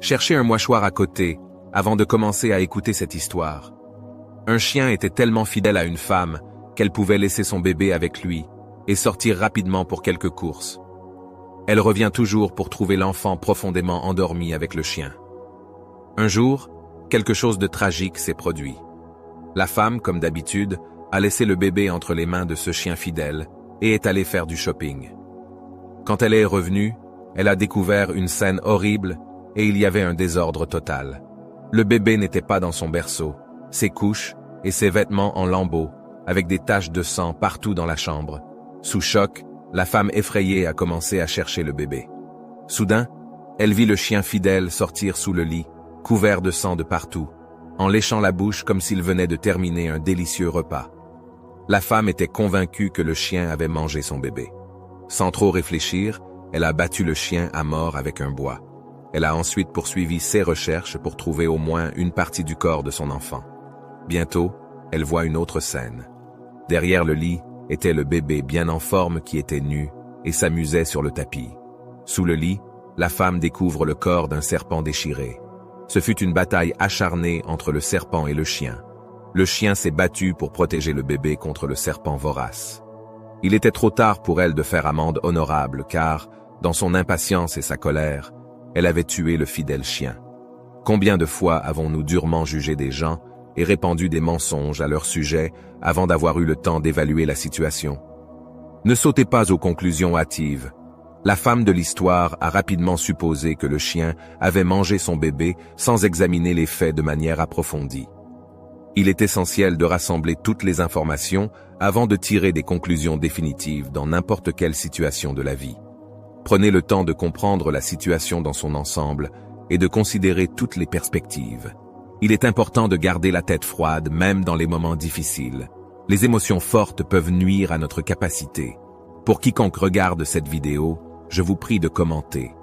Cherchez un mouchoir à côté avant de commencer à écouter cette histoire. Un chien était tellement fidèle à une femme qu'elle pouvait laisser son bébé avec lui et sortir rapidement pour quelques courses. Elle revient toujours pour trouver l'enfant profondément endormi avec le chien. Un jour, quelque chose de tragique s'est produit. La femme, comme d'habitude, a laissé le bébé entre les mains de ce chien fidèle et est allée faire du shopping. Quand elle est revenue, elle a découvert une scène horrible et il y avait un désordre total. Le bébé n'était pas dans son berceau, ses couches et ses vêtements en lambeaux, avec des taches de sang partout dans la chambre. Sous choc, la femme effrayée a commencé à chercher le bébé. Soudain, elle vit le chien fidèle sortir sous le lit, couvert de sang de partout, en léchant la bouche comme s'il venait de terminer un délicieux repas. La femme était convaincue que le chien avait mangé son bébé. Sans trop réfléchir, elle a battu le chien à mort avec un bois. Elle a ensuite poursuivi ses recherches pour trouver au moins une partie du corps de son enfant. Bientôt, elle voit une autre scène. Derrière le lit était le bébé bien en forme qui était nu et s'amusait sur le tapis. Sous le lit, la femme découvre le corps d'un serpent déchiré. Ce fut une bataille acharnée entre le serpent et le chien. Le chien s'est battu pour protéger le bébé contre le serpent vorace. Il était trop tard pour elle de faire amende honorable car, dans son impatience et sa colère, elle avait tué le fidèle chien. Combien de fois avons-nous durement jugé des gens et répandu des mensonges à leur sujet avant d'avoir eu le temps d'évaluer la situation? Ne sautez pas aux conclusions hâtives. La femme de l'histoire a rapidement supposé que le chien avait mangé son bébé sans examiner les faits de manière approfondie. Il est essentiel de rassembler toutes les informations avant de tirer des conclusions définitives dans n'importe quelle situation de la vie. Prenez le temps de comprendre la situation dans son ensemble et de considérer toutes les perspectives. Il est important de garder la tête froide même dans les moments difficiles. Les émotions fortes peuvent nuire à notre capacité. Pour quiconque regarde cette vidéo, je vous prie de commenter.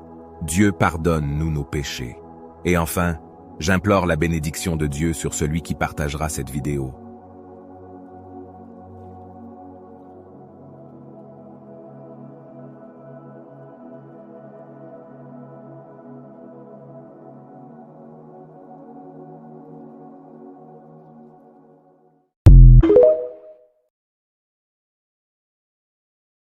Dieu pardonne-nous nos péchés. Et enfin, j'implore la bénédiction de Dieu sur celui qui partagera cette vidéo.